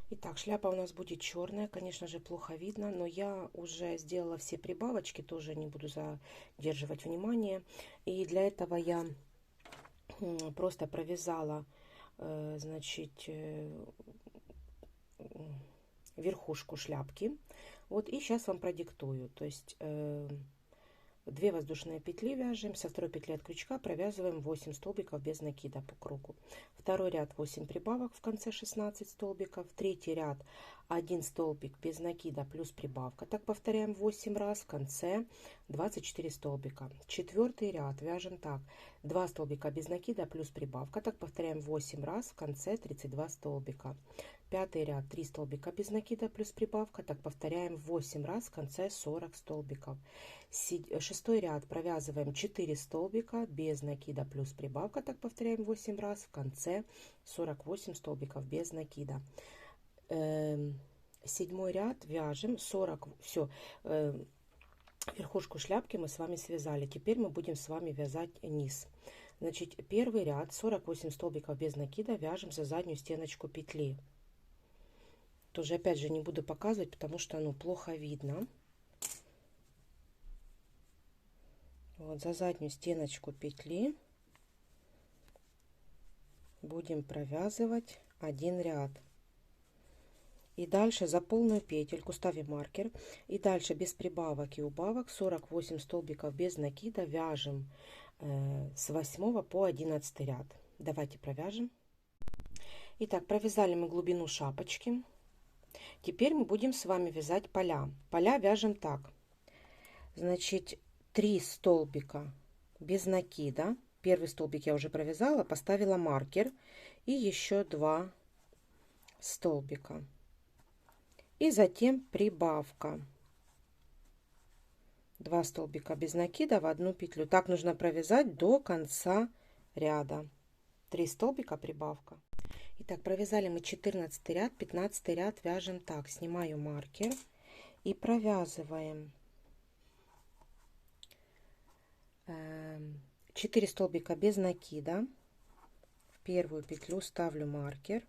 Итак, шляпа у нас будет черная, конечно же, плохо видно, но я уже сделала все прибавочки, тоже не буду задерживать внимание. И для этого я просто провязала, значит, верхушку шляпки. Вот, и сейчас вам продиктую. То есть 2 воздушные петли вяжем, со второй петли от крючка провязываем 8 столбиков без накида по кругу. Второй ряд 8 прибавок, в конце 16 столбиков. Третий ряд 1 столбик без накида плюс прибавка. Так повторяем 8 раз, в конце 24 столбика. Четвертый ряд вяжем так: 2 столбика без накида плюс прибавка. Так повторяем 8 раз, в конце 32 столбика. Пятый ряд 3 столбика без накида плюс прибавка. Так повторяем 8 раз, в конце 40 столбиков. Шестой ряд провязываем 4 столбика без накида плюс прибавка. Так повторяем 8 раз, в конце 48 столбиков без накида. Седьмой ряд вяжем 40. Все, верхушку шляпки мы с вами связали. Теперь мы будем с вами вязать низ. Значит, первый ряд 48 столбиков без накида вяжем за заднюю стеночку петли. Тоже опять же не буду показывать, потому что плохо видно. Вот за заднюю стеночку петли будем провязывать один ряд. И дальше за полную петельку ставим маркер. И дальше без прибавок и убавок 48 столбиков без накида вяжем с 8 по 11 ряд. Давайте провяжем. Итак, провязали мы глубину шапочки. Теперь мы будем с вами вязать поля. Поля вяжем так. Значит, 3 столбика без накида. Первый столбик я уже провязала, поставила маркер. И еще 2 столбика. И затем прибавка. 2 столбика без накида в одну петлю. Так нужно провязать до конца ряда. 3 столбика прибавка. Итак, провязали мы 14 ряд, 15 ряд вяжем так. Снимаю маркер и провязываем 4 столбика без накида. В первую петлю ставлю маркер.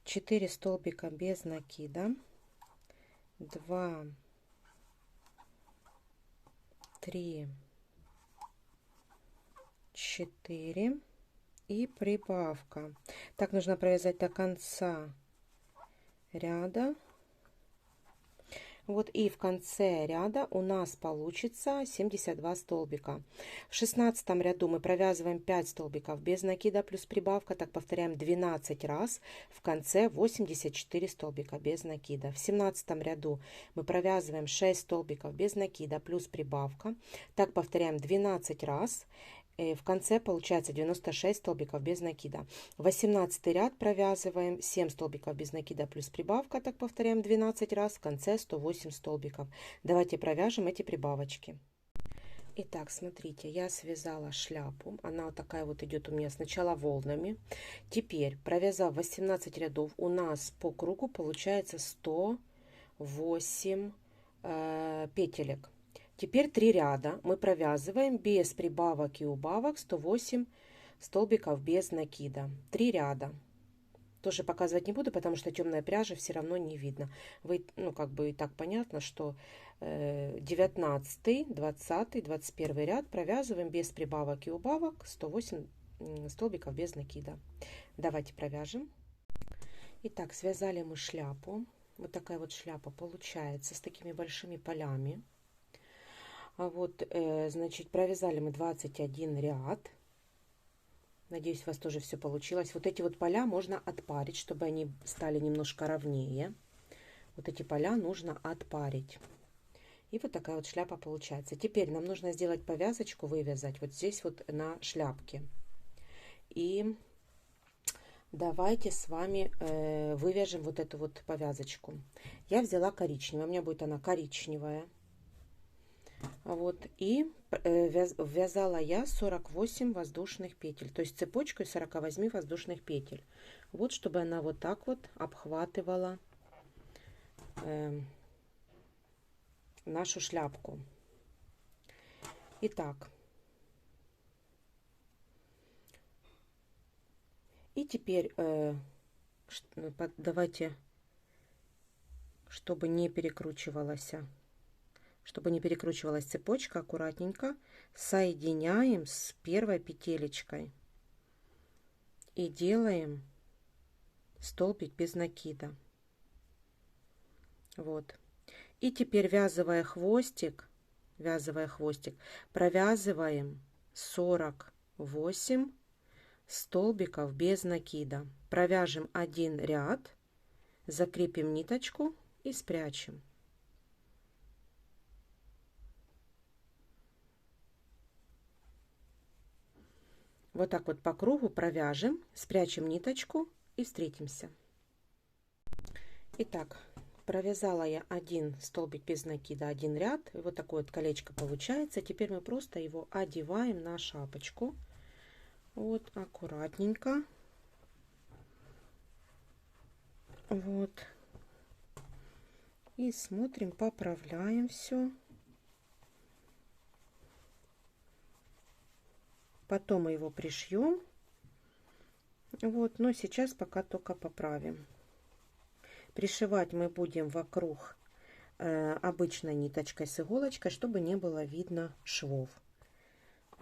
4 столбика без накида. 2, 3, 4 и прибавка. Так нужно провязать до конца ряда. Вот, и в конце ряда у нас получится 72 столбика. В 16 ряду мы провязываем 5 столбиков без накида плюс прибавка. Так повторяем 12 раз. В конце 84 столбика без накида. В 17 ряду мы провязываем 6 столбиков без накида плюс прибавка. Так повторяем 12 раз. В конце получается 96 столбиков без накида. 18 ряд провязываем 7 столбиков без накида плюс прибавка. Так повторяем 12 раз. В конце 108 столбиков. Давайте провяжем эти прибавочки. Итак, смотрите, я связала шляпу. Она вот такая вот идет у меня сначала волнами. Теперь, провязав 18 рядов, у нас по кругу получается 108 петелек. Теперь 3 ряда мы провязываем без прибавок и убавок 108 столбиков без накида. 3 ряда. Тоже показывать не буду, потому что темная пряжа все равно не видно. Вы, как бы и так понятно, что 19, 20, 21 ряд провязываем без прибавок и убавок 108 столбиков без накида. Давайте провяжем. Итак, связали мы шляпу. Вот такая вот шляпа получается с такими большими полями. Вот, значит, провязали мы 21 ряд. Надеюсь, у вас тоже все получилось. Вот эти вот поля можно отпарить, чтобы они стали немножко ровнее. Вот эти поля нужно отпарить. И вот такая вот шляпа получается. Теперь нам нужно сделать повязочку, вывязать вот здесь вот на шляпке. И давайте с вами вывяжем вот эту вот повязочку. Я взяла коричневую, у меня будет она коричневая. Вот, и вязала я 48 воздушных петель, то есть цепочку из 48 воздушных петель. Вот, чтобы она вот так вот обхватывала нашу шляпку. Итак, и теперь Давайте, чтобы не перекручивалась цепочка, аккуратненько соединяем с первой петелечкой и делаем столбик без накида. Вот. И теперь, вязывая хвостик, провязываем 48 столбиков без накида. Провяжем один ряд, закрепим ниточку и спрячем. Вот так вот по кругу провяжем, спрячем ниточку и встретимся. Итак, провязала я один столбик без накида, один ряд. И вот такое вот колечко получается. Теперь мы просто его одеваем на шапочку. Вот аккуратненько. Вот. И смотрим, поправляем все. Потом мы его пришьем. Вот, но сейчас пока только поправим. Пришивать мы будем вокруг обычной ниточкой с иголочкой, чтобы не было видно швов.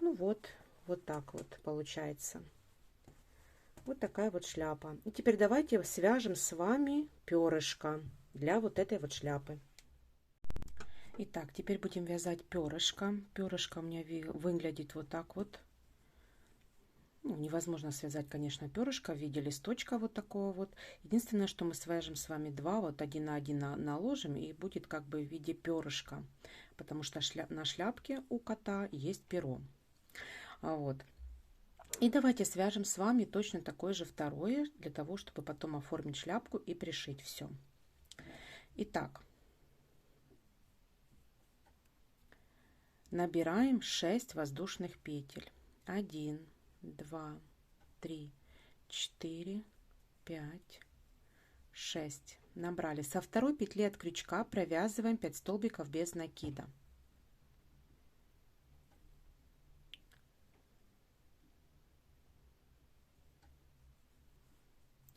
Ну вот, вот так вот получается. Вот такая вот шляпа. И теперь давайте свяжем с вами перышко для вот этой вот шляпы. Итак, теперь будем вязать перышко. Перышко у меня выглядит вот так вот. Ну, невозможно связать, конечно, перышко в виде листочка вот такого вот. Единственное, что мы свяжем с вами два, вот один на один наложим, и будет как бы в виде перышка, потому что на шляпке у кота есть перо. Вот. И давайте свяжем с вами точно такое же второе, для того, чтобы потом оформить шляпку и пришить все. Итак, набираем 6 воздушных петель. 1, 2, 3, 4, 5, 6. Набрали. Со второй петли от крючка провязываем 5 столбиков без накида.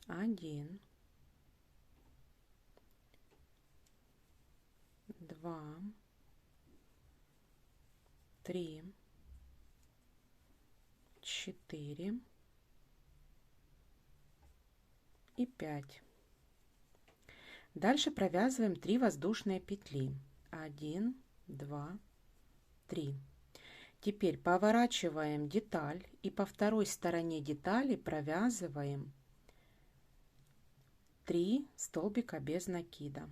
Один, два, три, 4 и 5. Дальше провязываем 3 воздушные петли. 1, 2, 3. Теперь поворачиваем деталь и по второй стороне детали провязываем 3 столбика без накида.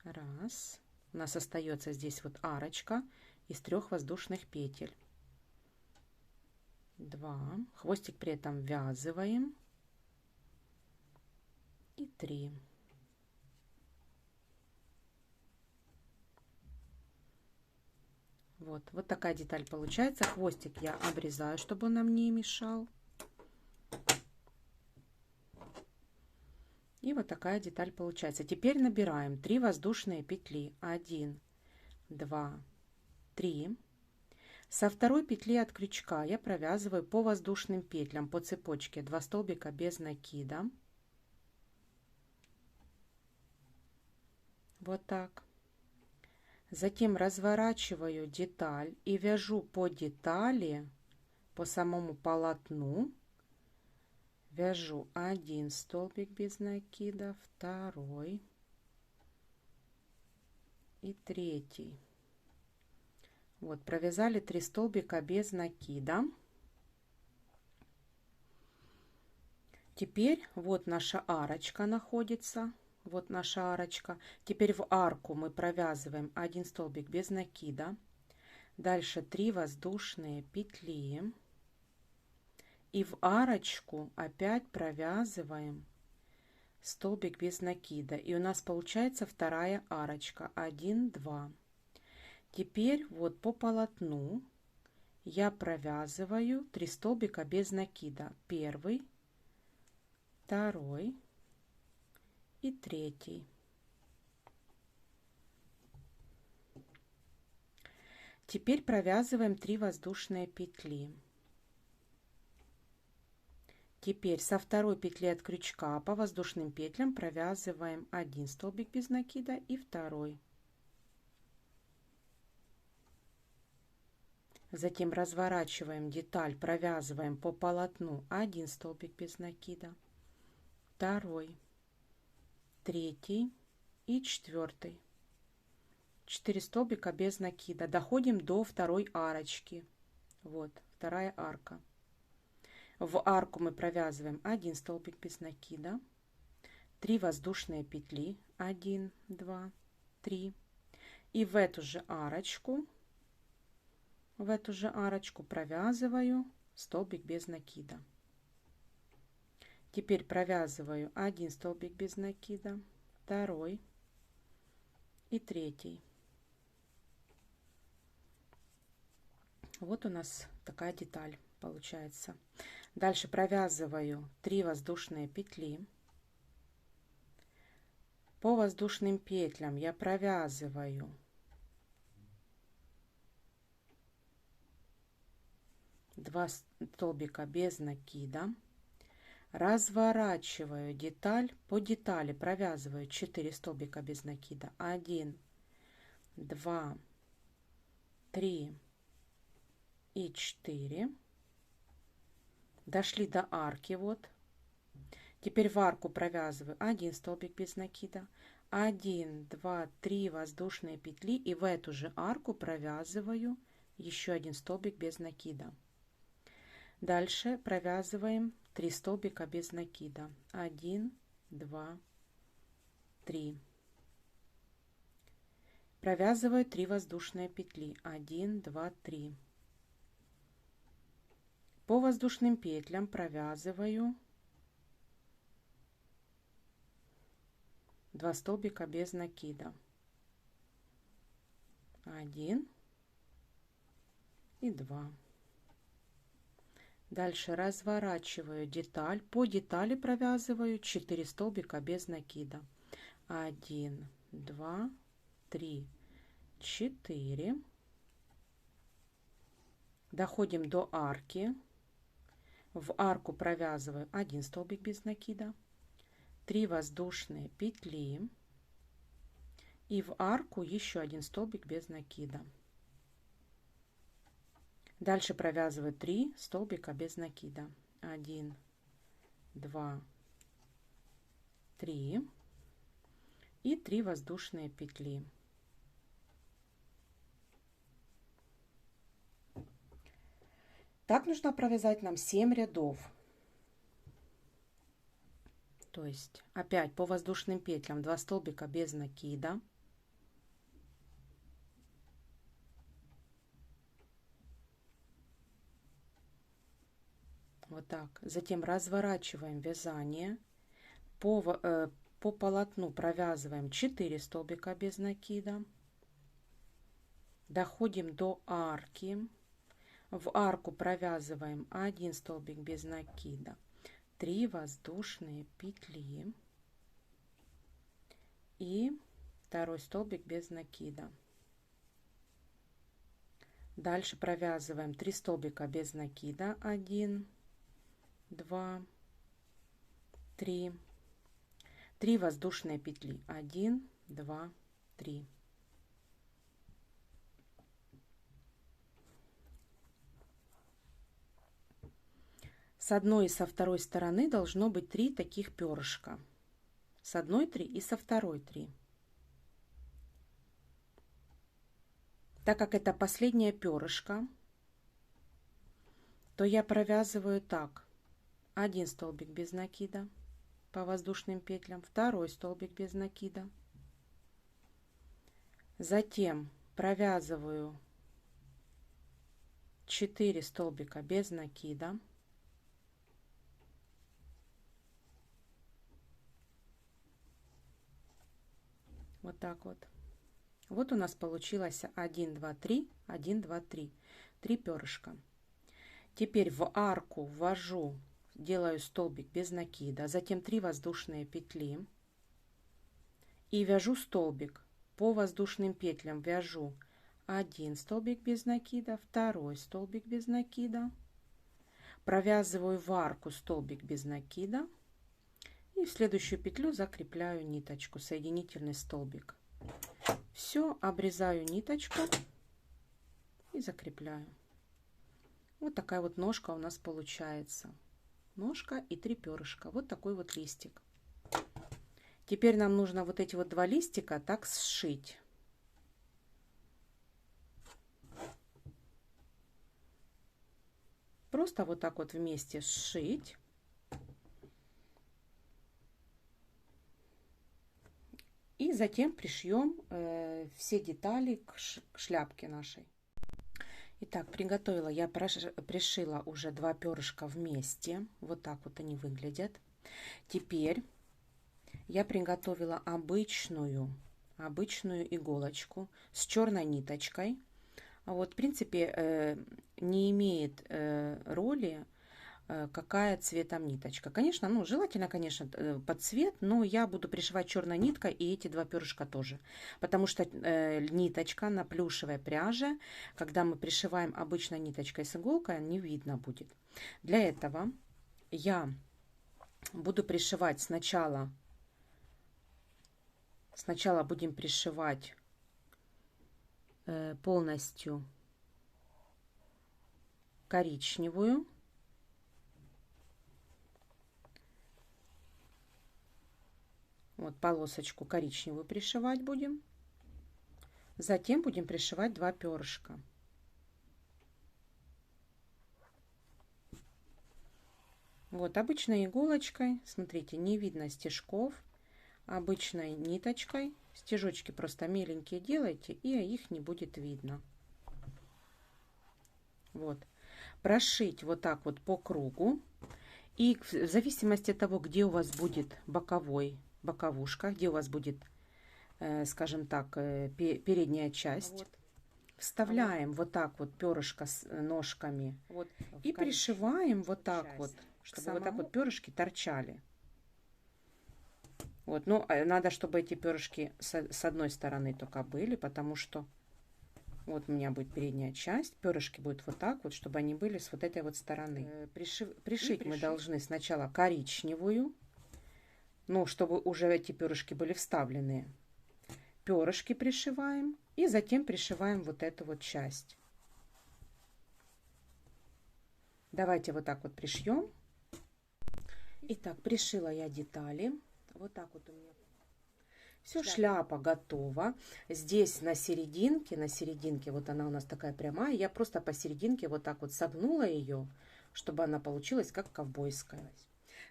Раз. У нас остается здесь вот арочка из 3 воздушных петель. 2. Хвостик при этом ввязываем. И 3. Вот такая деталь получается. Хвостик я обрезаю, чтобы он нам не мешал. И вот такая деталь получается. Теперь набираем 3 воздушные петли. 1, 2, 3. Со второй петли от крючка я провязываю по воздушным петлям по цепочке 2 столбика без накида. Вот так. Затем разворачиваю деталь и вяжу по детали, по самому полотну. Вяжу 1 столбик без накида, 2 и 3. Вот, провязали 3 столбика без накида. Теперь вот наша арочка находится. Вот наша арочка. Теперь в арку мы провязываем 1 столбик без накида. Дальше 3 воздушные петли. И в арочку опять провязываем столбик без накида. И у нас получается вторая арочка. 1, 2. Теперь вот по полотну я провязываю 3 столбика без накида. 1, 2 и 3. Теперь провязываем 3 воздушные петли. Теперь со второй петли от крючка по воздушным петлям провязываем 1 столбик без накида и второй. Затем разворачиваем деталь, провязываем по полотну 1 столбик без накида, второй, третий и четвертый. 4 столбика без накида. Доходим до второй арочки. Вот вторая арка. В арку мы провязываем 1 столбик без накида, 3 воздушные петли, 1, 2, 3. И в эту же арочку провязываю столбик без накида. Теперь провязываю 1 столбик без накида, второй и третий. Вот у нас такая деталь получается. Дальше провязываю 3 воздушные петли. По воздушным петлям я провязываю 2 столбика без накида, разворачиваю деталь, по детали провязываю 4 столбика без накида, 1, 2, 3 и 4. Дошли до арки, вот. Теперь в арку провязываю 1 столбик без накида, 1, 2, 3 воздушные петли, и в эту же арку провязываю еще 1 столбик без накида. Дальше провязываем 3 столбика без накида, 1, 2, 3. Провязываю 3 воздушные петли, 1, 2, 3. По воздушным петлям провязываю 2 столбика без накида, 1 и 2. Дальше разворачиваю деталь, по детали провязываю 4 столбика без накида, 1, 2, 3, 4. Доходим до арки. В арку провязываю 1 столбик без накида, 3 воздушные петли и в арку еще 1 столбик без накида. Дальше провязываю 3 столбика без накида, 1, 2, 3 и 3 воздушные петли. Так нужно провязать нам 7 рядов. То есть опять по воздушным петлям 2 столбика без накида, вот так. Затем разворачиваем вязание, по полотну провязываем 4 столбика без накида, доходим до арки, в арку провязываем 1 столбик без накида, 3 воздушные петли и второй столбик без накида. Дальше провязываем 3 столбика без накида, 1, 2, 3, 3 воздушные петли, 1, 2, 3. С одной и со второй стороны должно быть 3 таких перышка. С одной 3 и со второй 3. Так как это последнее перышко, то я провязываю так: 1 столбик без накида по воздушным петлям, второй столбик без накида, затем провязываю 4 столбика без накида, вот так вот. Вот у нас получилось 1, 2, 3, 1, 2, 3, 3 перышка. Теперь в арку ввожу, делаю столбик без накида, затем 3 воздушные петли и вяжу столбик. По воздушным петлям вяжу 1 столбик без накида, второй столбик без накида. Провязываю в арку столбик без накида. И в следующую петлю закрепляю ниточку, соединительный столбик. Все, обрезаю ниточку и закрепляю. Вот такая вот ножка у нас получается. Ножка и 3 перышка. Вот такой вот листик. Теперь нам нужно вот эти вот 2 листика так сшить. Просто вот так вот вместе сшить. И затем пришьем все детали к шляпке нашей. Итак, приготовила, я пришила уже 2 перышка вместе. Вот так вот они выглядят. Теперь я приготовила обычную иголочку с черной ниточкой. Вот, в принципе, не имеет роли, какая цветом ниточка. Конечно, ну, желательно, конечно, под цвет, но я буду пришивать черной ниткой и эти 2 перышка тоже. Потому что ниточка на плюшевой пряже, когда мы пришиваем обычной ниточкой с иголкой, не видно будет. Для этого я буду пришивать сначала будем пришивать полностью коричневую. Вот полосочку коричневую пришивать будем. Затем будем пришивать 2 перышка. Вот обычной иголочкой, смотрите, не видно стежков. Обычной ниточкой. Стежочки просто меленькие делайте, и их не будет видно. Вот. Прошить вот так вот по кругу. И в зависимости от того, где у вас будет боковушка, где у вас будет, скажем так, передняя часть, вот. Вставляем вот так вот перышко с ножками вот, и пришиваем вот так вот, чтобы вот так вот перышки торчали. Вот, ну, надо, чтобы эти перышки с одной стороны только были, потому что вот у меня будет передняя часть, перышки будут вот так вот, чтобы они были с вот этой вот стороны. Пришить мы должны сначала коричневую, ну, чтобы уже эти перышки были вставлены. Перышки пришиваем и затем пришиваем вот эту вот часть. Давайте вот так вот пришьем. Итак, пришила я детали. Вот так вот у меня. Все, шляпа готова. Здесь на серединке, вот она у нас такая прямая. Я просто посерединке вот так вот согнула ее, чтобы она получилась как ковбойская.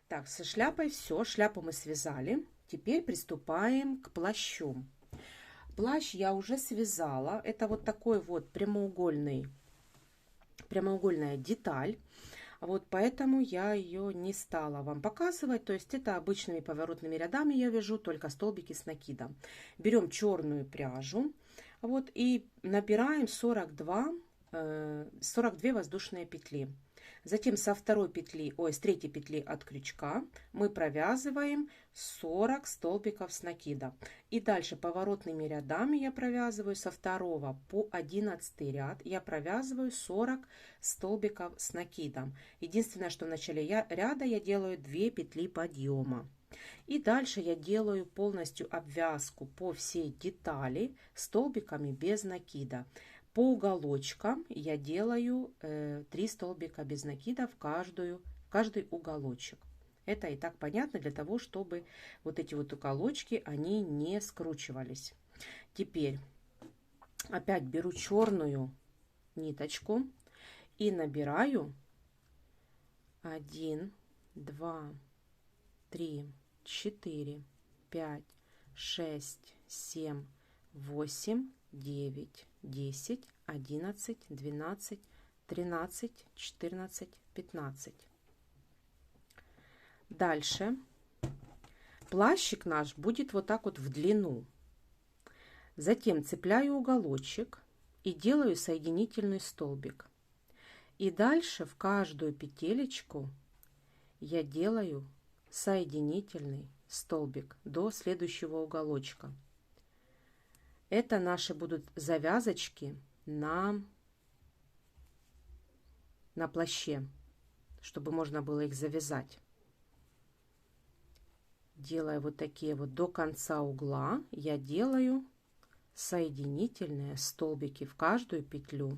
Так, со шляпой все. Шляпу мы связали. Теперь приступаем к плащу. Плащ я уже связала. Это вот такой вот прямоугольная деталь. Вот поэтому я ее не стала вам показывать. То есть это обычными поворотными рядами я вяжу, только столбики с накидом. Берем черную пряжу вот, и набираем 42 воздушные петли. Затем с третьей петли от крючка мы провязываем 40 столбиков с накида. И дальше поворотными рядами я провязываю со 2 по 11 ряд. Я провязываю 40 столбиков с накидом. Единственное, что в начале ряда я делаю 2 петли подъема. И дальше я делаю полностью обвязку по всей детали столбиками без накида. По уголочкам я делаю 3 столбика без накида в каждый уголочек. Это и так понятно, для того, чтобы вот эти вот уголочки, они не скручивались. Теперь опять беру черную ниточку и набираю 1, 2, 3, 4, 5, 6, 7, 8, 9, 10, 11, 12, 13, 14, 15. Дальше плащик наш будет вот так вот в длину. Затем цепляю уголочек и делаю соединительный столбик. И дальше в каждую петелечку я делаю соединительный столбик до следующего уголочка. Это наши будут завязочки на плаще. чтобы можно было их завязать. Делая вот такие вот до конца угла, я делаю соединительные столбики в каждую петлю.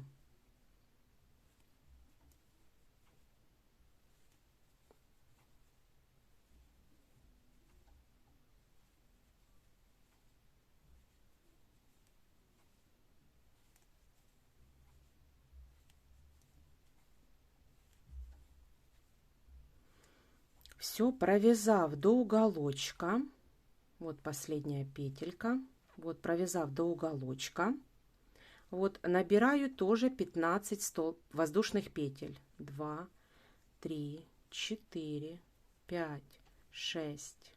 Все, провязав до уголочка, вот последняя петелька, вот провязав до уголочка, вот набираю тоже 15 воздушных петель. 2, 3, 4, 5, 6,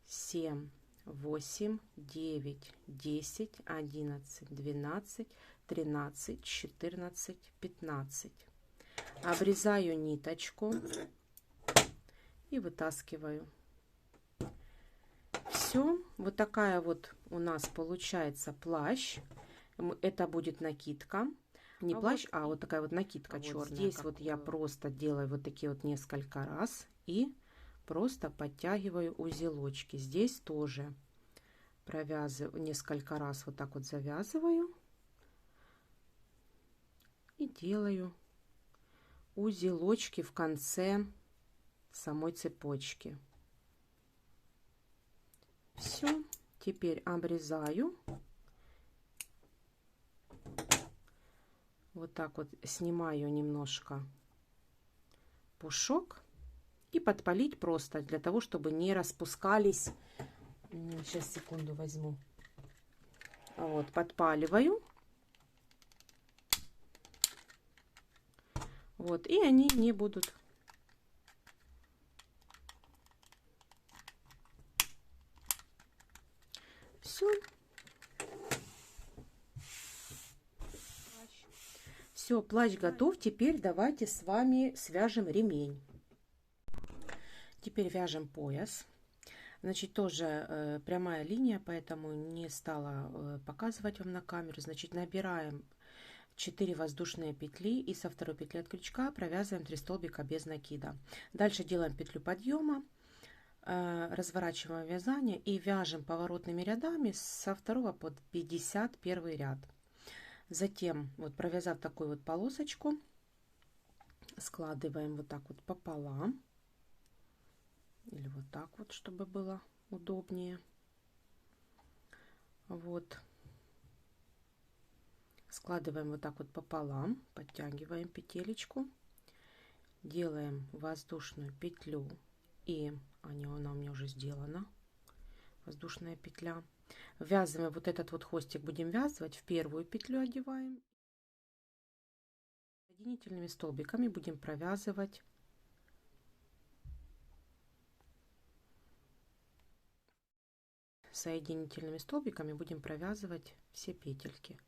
7, 8, 9, 10, 11, 12, 13, 14, 15. Обрезаю ниточку и вытаскиваю. Все, вот такая вот у нас получается плащ. Это будет накидка. Не плащ, а вот такая вот накидка черная. Здесь вот я просто делаю вот такие вот несколько раз и просто подтягиваю узелочки. Здесь тоже провязываю несколько раз, вот так вот завязываю и делаю узелочки в конце самой цепочки. Все, теперь обрезаю. Вот так вот снимаю немножко пушок и подпалить просто для того, чтобы не распускались. Сейчас, секунду, возьму. Вот, подпаливаю. Вот, и они не будут. Все. Все, плащ готов. Теперь давайте с вами свяжем ремень. Теперь вяжем пояс. Значит, тоже прямая линия, поэтому не стала показывать вам на камеру. Значит, набираем 4 воздушные петли и со второй петли от крючка провязываем 3 столбика без накида. Дальше делаем петлю подъема, разворачиваем вязание и вяжем поворотными рядами со 2 по 51 ряд. Затем, вот провязав такую вот полосочку, складываем вот так вот пополам. Или вот так вот, чтобы было удобнее. Вот. Складываем вот так вот пополам, подтягиваем петелечку, делаем воздушную петлю и она у меня уже сделана, воздушная петля. Ввязываем вот этот вот хвостик, будем вязывать, в первую петлю одеваем. Соединительными столбиками будем провязывать соединительными столбиками будем провязывать все петельки.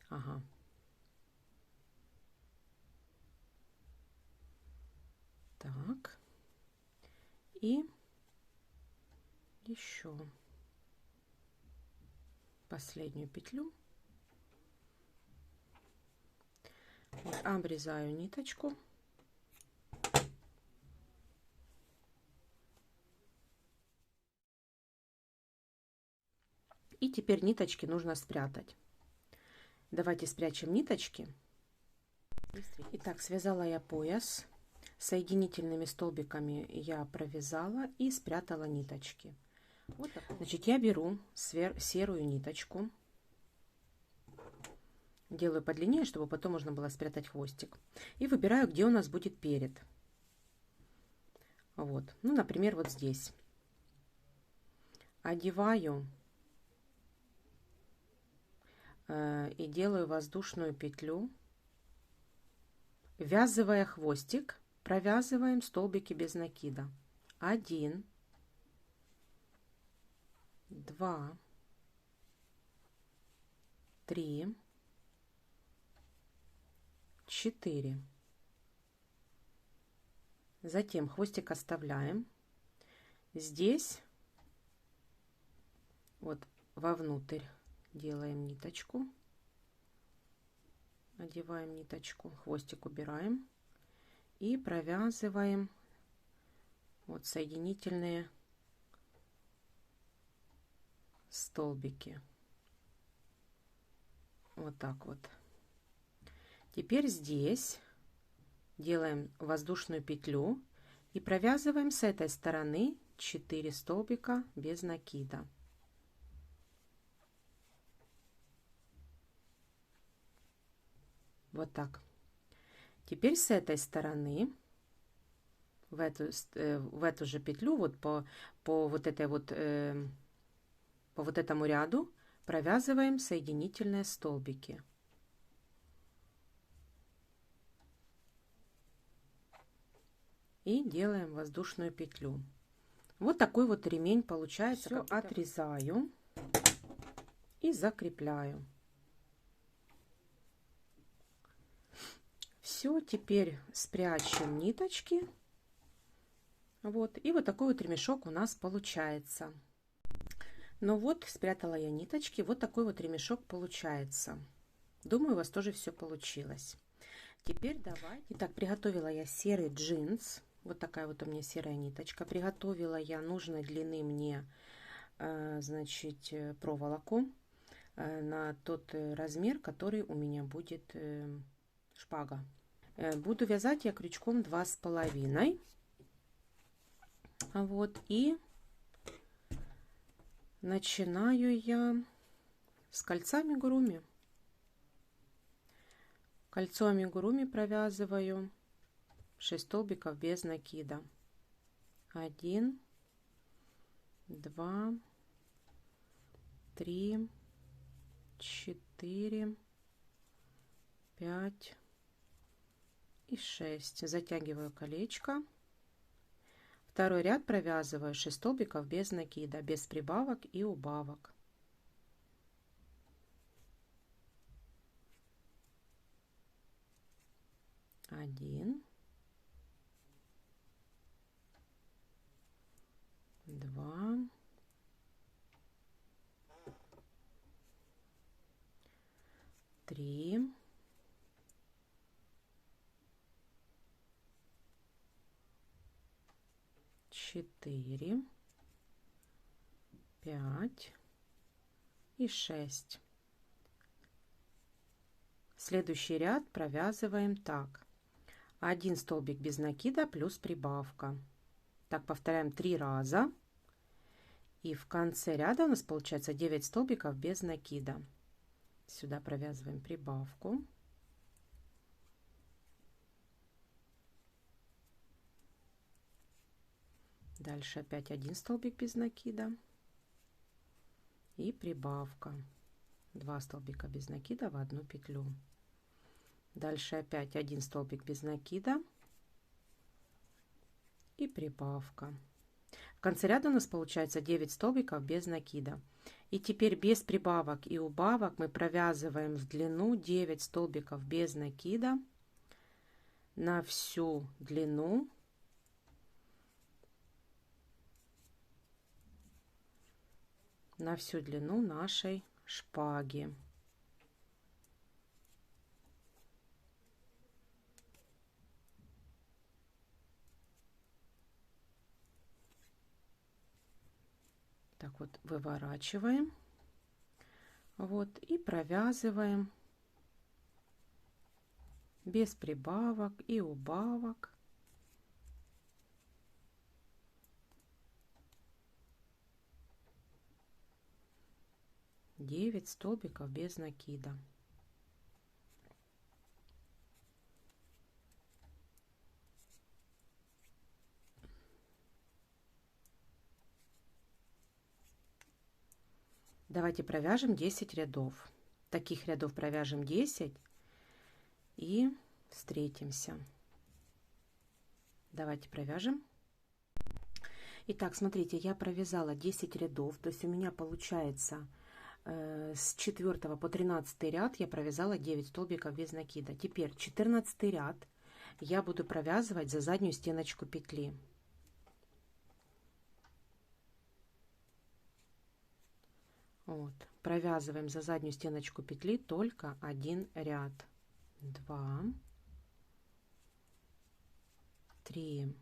Ага. Так. И еще последнюю петлю. Вот, обрезаю ниточку. И теперь ниточки нужно спрятать. Давайте спрячем ниточки. Итак, связала я пояс. Соединительными столбиками я провязала и спрятала ниточки. Вот так. Значит, я беру серую ниточку. Делаю подлиннее, чтобы потом можно было спрятать хвостик. И выбираю, где у нас будет перед. Вот. Ну, например, вот здесь. Одеваю и делаю воздушную петлю. Ввязывая хвостик, провязываем столбики без накида. 1, 2, 3, 4. Затем хвостик оставляем. Здесь вот вовнутрь делаем ниточку. Одеваем ниточку, хвостик убираем и провязываем вот соединительные столбики. Вот так вот. Теперь здесь делаем воздушную петлю и провязываем с этой стороны 4 столбика без накида. Вот так. Теперь с этой стороны в эту же петлю вот по вот этой вот по вот этому ряду провязываем соединительные столбики. И делаем воздушную петлю. Вот такой вот ремень получается. Всё отрезаю и закрепляю. Все, теперь спрячем ниточки. Вот, и вот такой вот ремешок у нас получается. Ну вот, спрятала я ниточки, вот такой вот ремешок получается. Думаю, у вас тоже все получилось. Теперь давай. Итак, приготовила я серый джинс. Вот такая вот у меня серая ниточка. Приготовила я нужной длины мне, значит, проволоку на тот размер, который у меня будет шпага. Буду вязать я крючком 2,5. Вот, и начинаю я с кольца амигуруми. Кольцо амигуруми провязываю 6 столбиков без накида. 1, 2, 3, 4, 5 и 6. Затягиваю колечко. Второй ряд провязываю 6 столбиков без накида, без прибавок и убавок. Один, 2, 3, 4, 5 и 6. Следующий ряд провязываем так: 1 столбик без накида плюс прибавка. Так повторяем 3 раза. И в конце ряда у нас получается 9 столбиков без накида. Сюда провязываем прибавку. Дальше опять 1 столбик без накида и прибавка. 2 столбика без накида в одну петлю. Дальше опять 1 столбик без накида и прибавка. В конце ряда у нас получается 9 столбиков без накида. И теперь без прибавок и убавок мы провязываем в длину 9 столбиков без накида на всю длину нашей шпаги. Так вот выворачиваем, вот, и провязываем без прибавок и убавок. Девять столбиков без накида. Давайте провяжем 10 рядов. Таких рядов провяжем 10 и встретимся. Давайте провяжем. Итак, смотрите, я провязала 10 рядов, то есть у меня получается с 4 по 13 ряд я провязала 9 столбиков без накида. Теперь 14 ряд я буду провязывать за заднюю стеночку петли. Вот, провязываем за заднюю стеночку петли только один ряд. 2, 3,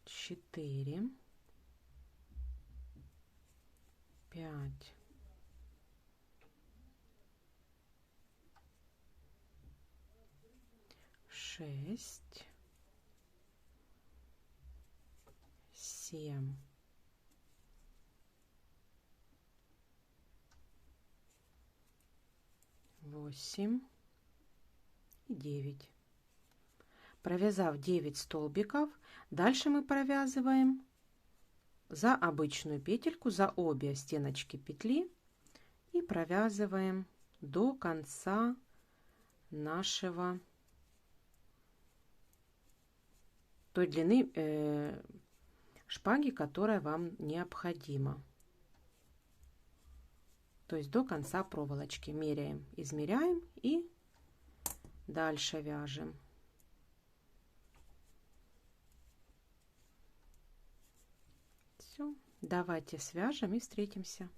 4, 5, 6, 7, 8 и 9. Провязав 9 столбиков, дальше мы провязываем за обычную петельку, за обе стеночки петли и провязываем до конца нашего той длины шпаги, которая вам необходима. То есть до конца проволочки меряем, измеряем и дальше вяжем. Все, давайте свяжем и встретимся.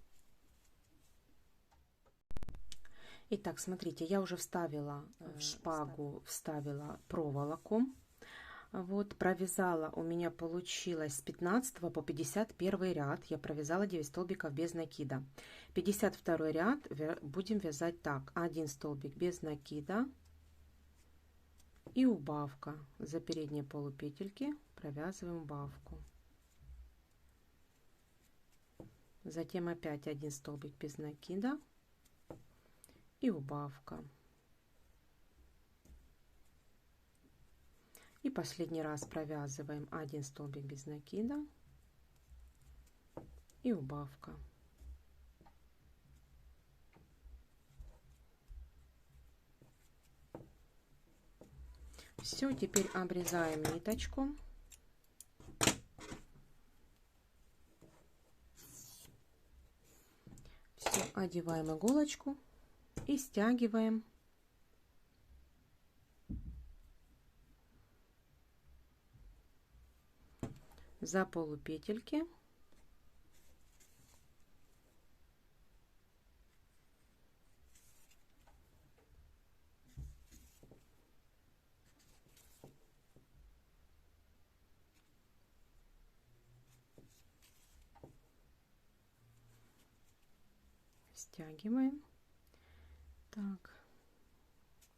Итак, смотрите, я уже вставила в шпагу, вставила проволоку. Вот, провязала, у меня получилось с 15 по 51 ряд, я провязала 9 столбиков без накида. 52 ряд будем вязать так: 1 столбик без накида и убавка. За передние полупетельки провязываем убавку. Затем опять 1 столбик без накида и убавка. И последний раз провязываем 1 столбик без накида и убавка. Все, теперь обрезаем ниточку. Все, одеваем иголочку и стягиваем за полупетельки. Стягиваем. Так,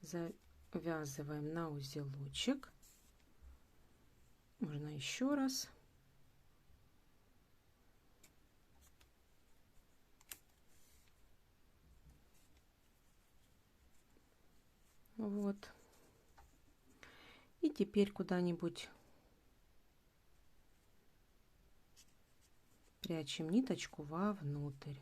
завязываем на узелочек. Можно еще раз. Вот. И теперь куда-нибудь прячем ниточку вовнутрь.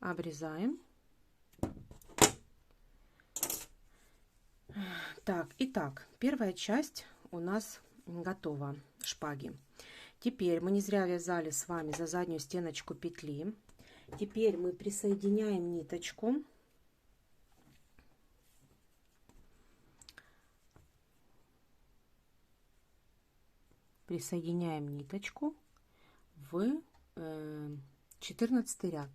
Обрезаем. Так, итак, первая часть у нас готова шпаги. Теперь мы не зря вязали с вами за заднюю стеночку петли. Теперь мы присоединяем ниточку. Присоединяем ниточку в 14 ряд.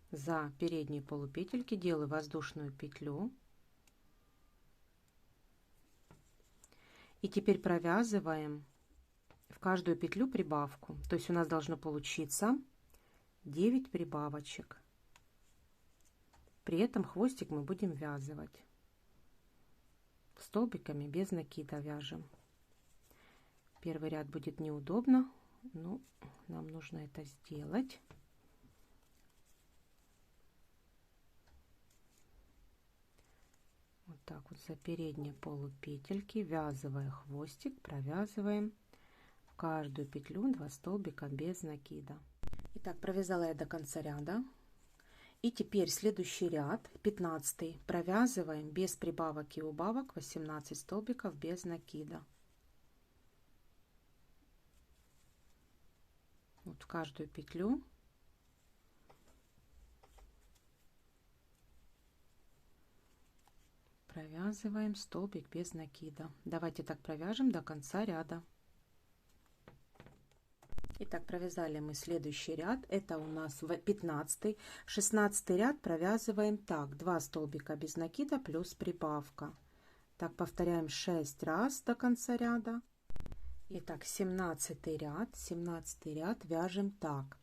За передние полупетельки делаю воздушную петлю. И теперь провязываем в каждую петлю прибавку. То есть у нас должно получиться 9 прибавочек. При этом хвостик мы будем вязывать столбиками без накида вяжем. Первый ряд будет неудобно, но нам нужно это сделать. Вот так вот за передние полупетельки, ввязывая хвостик, провязываем в каждую петлю 2 столбика без накида. Итак, провязала я до конца ряда. И теперь следующий ряд, 15, провязываем без прибавок и убавок 18 столбиков без накида. Вот в каждую петлю провязываем столбик без накида. Давайте так провяжем до конца ряда. Итак, провязали мы следующий ряд. Это у нас 15, 16 ряд провязываем так: 2 столбика без накида плюс прибавка. Так повторяем 6 раз до конца ряда. Итак, 17 ряд вяжем так: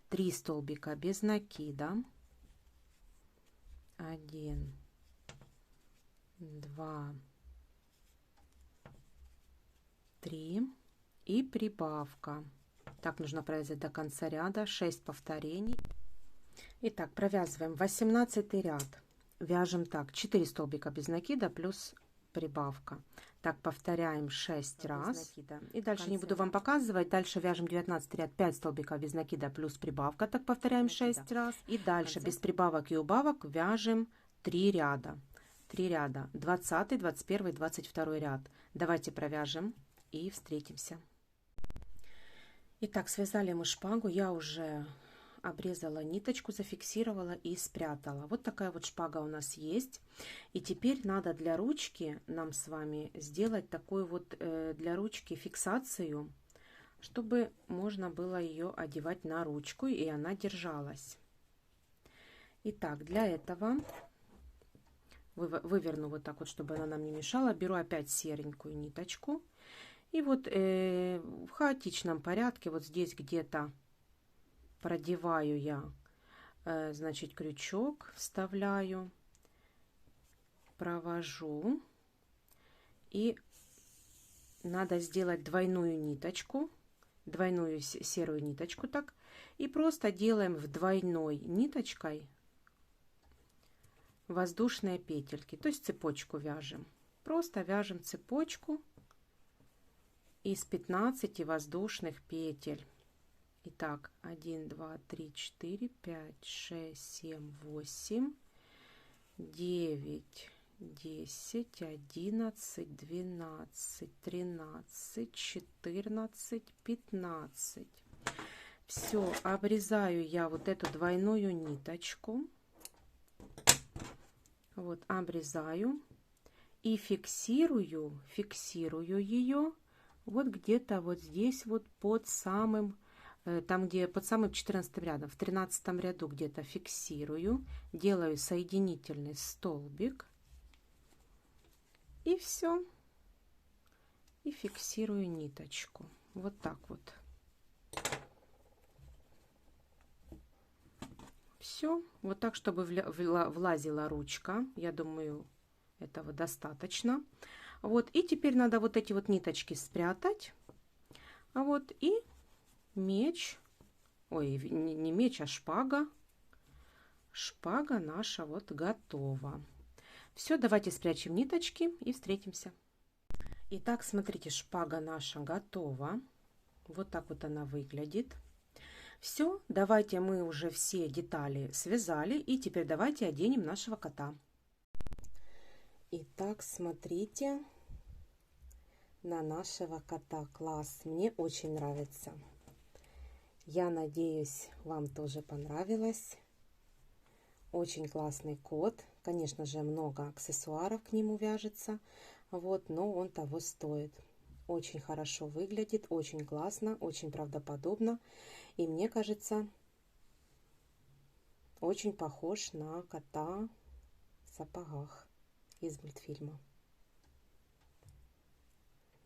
3 столбика без накида, 1, 2, 3 и прибавка. Так нужно провязать до конца ряда, 6 повторений. Итак, провязываем 18 ряд, вяжем так: 4 столбика без накида плюс прибавка. Так повторяем 6 раз. И дальше не буду вам показывать. Дальше вяжем 19 ряд, 5 столбиков без накида плюс прибавка. Так повторяем 6 раз. И дальше без прибавок и убавок вяжем 3 ряда. 3 ряда. 20, 21, 22 ряд. Давайте провяжем и встретимся. Итак, связали мы шпагу. Я уже обрезала ниточку, зафиксировала и спрятала. Вот такая вот шпага у нас есть. И теперь надо для ручки нам с вами сделать такую вот для ручки фиксацию, чтобы можно было ее одевать на ручку и она держалась. Итак, для этого выверну вот так вот, чтобы она нам не мешала. Беру опять серенькую ниточку. И вот в хаотичном порядке вот здесь где-то продеваю я, значит, крючок, вставляю, провожу. И надо сделать двойную ниточку, двойную серую ниточку так. И просто делаем в двойной ниточкой воздушные петельки, то есть цепочку вяжем. Просто вяжем цепочку из 15 воздушных петель. Итак, 1, 2, 3, 4, 5, 6, 7, 8, 9, 10, 11, 12, 13, 14, 15. Все, обрезаю я вот эту двойную ниточку. Вот, обрезаю и фиксирую ее вот где-то вот здесь вот под самым, там где под самым 14 рядом, в 13 ряду где-то фиксирую, делаю соединительный столбик и все, и фиксирую ниточку вот так вот. Все, вот так, чтобы влазила ручка. Я думаю, этого достаточно. Вот, и теперь надо вот эти вот ниточки спрятать. А вот и меч, ой, не меч, а шпага. Шпага наша вот готова. Все, давайте спрячем ниточки и встретимся. Итак, смотрите, шпага наша готова. Вот так вот она выглядит. Все, давайте мы уже все детали связали. И теперь давайте оденем нашего кота. Итак, смотрите на нашего кота. Класс, мне очень нравится. Я надеюсь, вам тоже понравилось. Очень классный кот. Конечно же, много аксессуаров к нему вяжется. Вот, но он того стоит. Очень хорошо выглядит, очень классно, очень правдоподобно. И мне кажется, очень похож на кота в сапогах из мультфильма.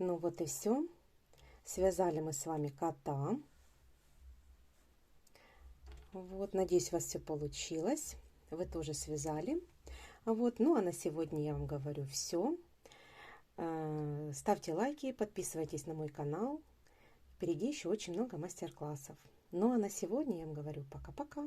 Ну вот и все. Связали мы с вами кота. Вот, надеюсь, у вас все получилось. Вы тоже связали. Вот, ну а на сегодня я вам говорю все. Ставьте лайки, подписывайтесь на мой канал. Впереди еще очень много мастер-классов. Ну а на сегодня я вам говорю пока-пока.